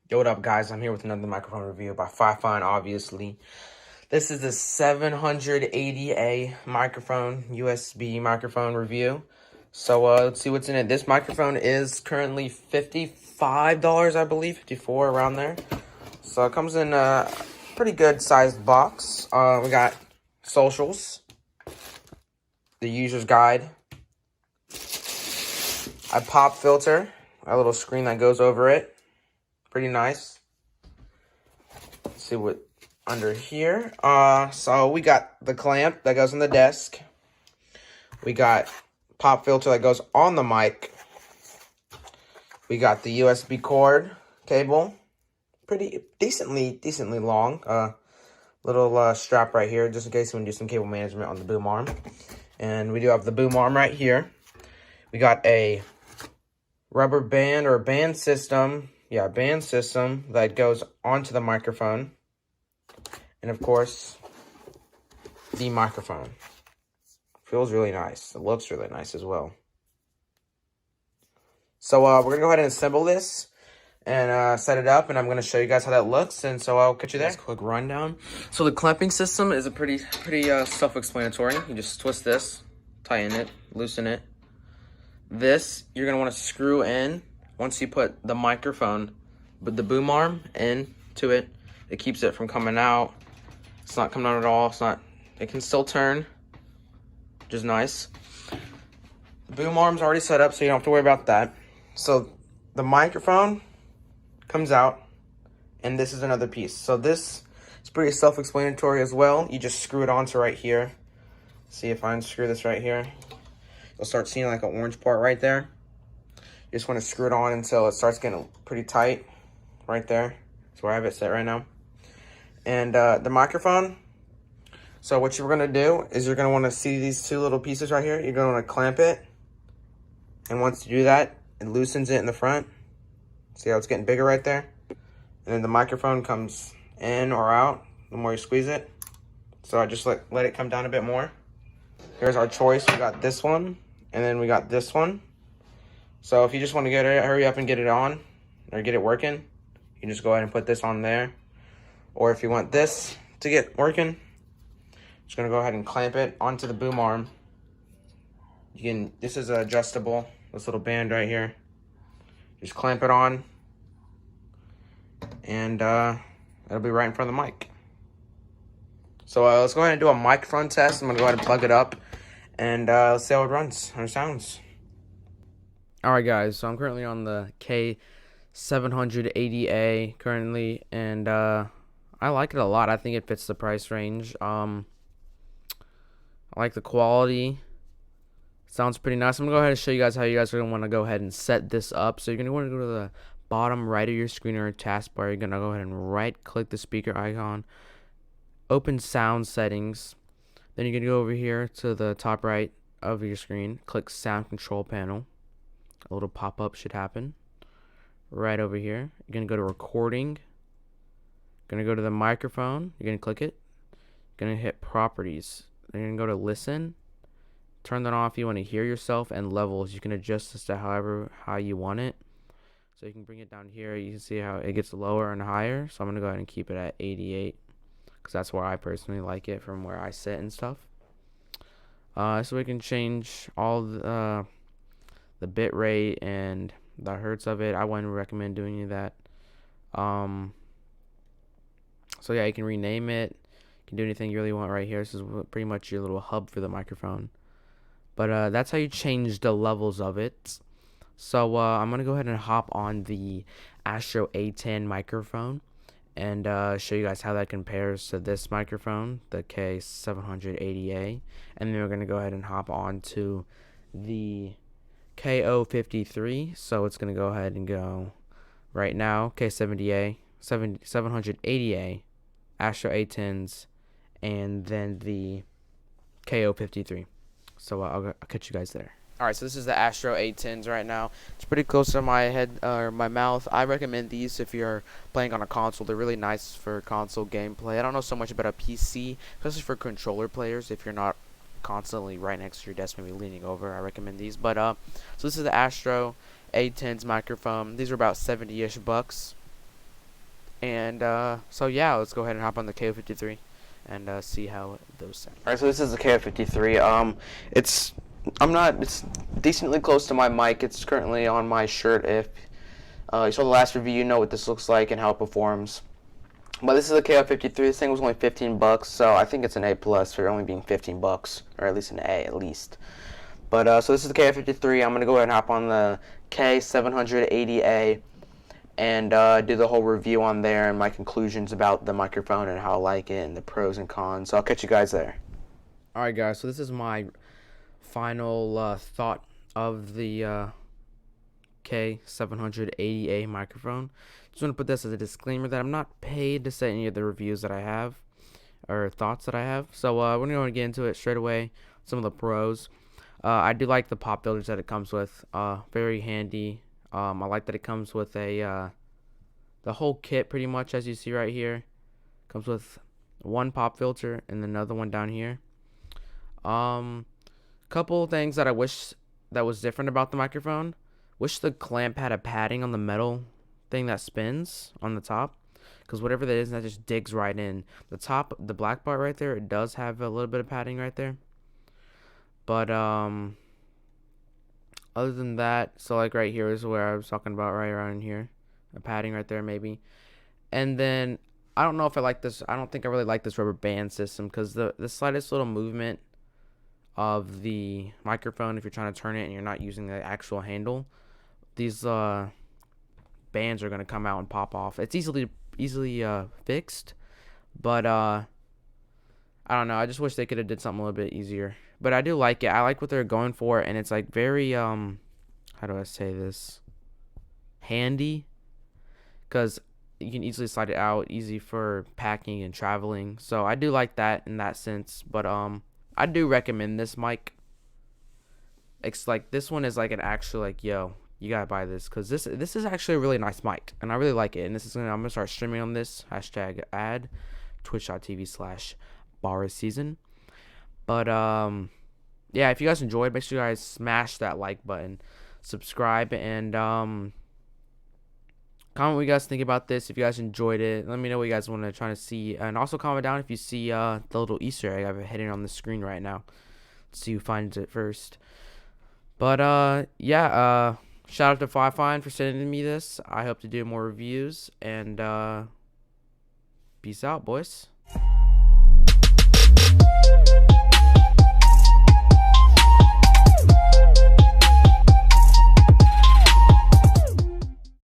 Yo, what up, guys? I'm here with another microphone review by FiFine, obviously. This is the 780A microphone, USB microphone review. So, let's see what's in it. This microphone is currently $55, I believe, 54 around there. So, it comes in a pretty good sized box. We got socials, the user's guide, a pop filter, a little screen that goes over it. Pretty nice. Let's see what under here. So we got the clamp that goes on the desk. We got pop filter that goes on the mic. We got the USB cord cable. Pretty decently long. Little strap right here just in case we want to do some cable management on the boom arm. And we do have the boom arm right here. We got a rubber band or band system. Yeah, band system that goes onto the microphone. And of course, the microphone. Feels really nice. It looks really nice as well. So we're going to go ahead and assemble this and set it up. And I'm going to show you guys how that looks. And so I'll catch you there. Quick rundown. So the clamping system is a pretty self-explanatory. You just twist this, tighten it, loosen it. This, you're going to want to screw in. Once you put the microphone, but the boom arm into it, it keeps it from coming out. It's not coming out at all. It can still turn, which is nice. The boom arm's already set up, so you don't have to worry about that. So the microphone comes out, and this is another piece. So this is pretty self-explanatory as well. You just screw it onto right here. See if I unscrew this right here. You'll start seeing like an orange part right there. You just want to screw it on until it starts getting pretty tight right there. That's where I have it set right now. And the microphone, so what you're going to do is you're going to want to see these two little pieces right here. You're going to want to clamp it. And once you do that, it loosens it in the front. See how it's getting bigger right there? And then the microphone comes in or out the more you squeeze it. So I just let it come down a bit more. Here's our choice. We got this one, and then we got this one. So if you just want to hurry up and get it on or get it working, you can just go ahead and put this on there. Or if you want this to get working, just gonna go ahead and clamp it onto the boom arm. This is adjustable, this little band right here. Just clamp it on, and it'll be right in front of the mic. So let's go ahead and do a microphone test. I'm gonna go ahead and plug it up, and let's see how it runs, how it sounds. Alright guys, so I'm currently on the K780A currently, and I like it a lot. I think it fits the price range. I like the quality. Sounds pretty nice. I'm going to go ahead and show you guys how you guys are going to want to go ahead and set this up. So you're going to want to go to the bottom right of your screen or taskbar. You're going to go ahead and right click the speaker icon, open sound settings. Then you're going to go over here to the top right of your screen, click sound control panel. A little pop-up should happen right over here. You're going to go to recording. You're going to go to the microphone. You're going to click it. You're going to hit properties. Then you're going to go to listen. Turn that off. You want to hear yourself, and levels. You can adjust this to how you want it. So you can bring it down here. You can see how it gets lower and higher. So I'm going to go ahead and keep it at 88 because that's where I personally like it from where I sit and stuff. So we can change all the bit rate and the hertz of it. I wouldn't recommend doing any of that. So yeah, you can rename it. You can do anything you really want right here. This is pretty much your little hub for the microphone. But that's how you change the levels of it. So I'm going to go ahead and hop on the Astro A10 microphone and show you guys how that compares to this microphone, the K780A. And then we're going to go ahead and hop on to the K053. So it's going to go ahead and go right now, K70A, 780A, Astro A10s, and then the K053. So I'll catch you guys there. Alright, so this is the Astro A10s right now. It's pretty close to my head or my mouth. I recommend these if you're playing on a console. They're really nice for console gameplay. I don't know so much about a PC, especially for controller players. If you're not constantly right next to your desk, maybe leaning over, I recommend these. But so this is the Astro A10s microphone. These are about 70-ish bucks. And so yeah, let's go ahead and hop on the K53 and see how those sound. All right, so this is the K53. It's it's decently close to my mic. It's currently on my shirt. If you saw the last review, you know what this looks like and how it performs. But this is a K53. This thing was only 15 bucks, so I think it's an A plus for only being 15 bucks, or at least an A at least. But so this is the K53. I'm gonna go ahead and hop on the K780A and do the whole review on there and my conclusions about the microphone and how I like it and the pros and cons. So I'll catch you guys there. All right, guys. So this is my final thought of the K780A microphone. Just want to put this as a disclaimer that I'm not paid to say any of the reviews that I have or thoughts that I have. So we're going to get into it straight away. Some of the pros. I do like the pop filters that it comes with. Very handy. I like that it comes with a the whole kit pretty much, as you see right here. Comes with one pop filter and another one down here. Couple things that I wish that was different about the microphone. Wish the clamp had a padding on the metal thing that spins on the top, because whatever that is, that just digs right in. The top, the black part right there, it does have a little bit of padding right there. But other than that, so like right here is where I was talking about, right around here, a padding right there maybe. And then I don't know if I like this. I don't think I really like this rubber band system, because the slightest little movement of the microphone, if you're trying to turn it and you're not using the actual handle, these bands are going to come out and pop off. It's easily fixed, but I don't know. I just wish they could have did something a little bit easier. But I do like it. I like what they're going for, and it's like very how do I say this? Handy, because you can easily slide it out, easy for packing and traveling. So I do like that in that sense. But I do recommend this mic. It's like this one is like an actual like, yo, you gotta buy this, because this is actually a really nice mic and I really like it. And I'm gonna start streaming on this #ad twitch.tv/BarraSeason. But yeah, if you guys enjoyed, make sure you guys smash that like button, subscribe, and comment what you guys think about this. If you guys enjoyed it, let me know what you guys want to try to see, and also comment down if you see the little Easter egg I've hidden on the screen right now. Let's see who finds it first. But yeah, shout out to FiFine for sending me this. I hope to do more reviews, and peace out, boys.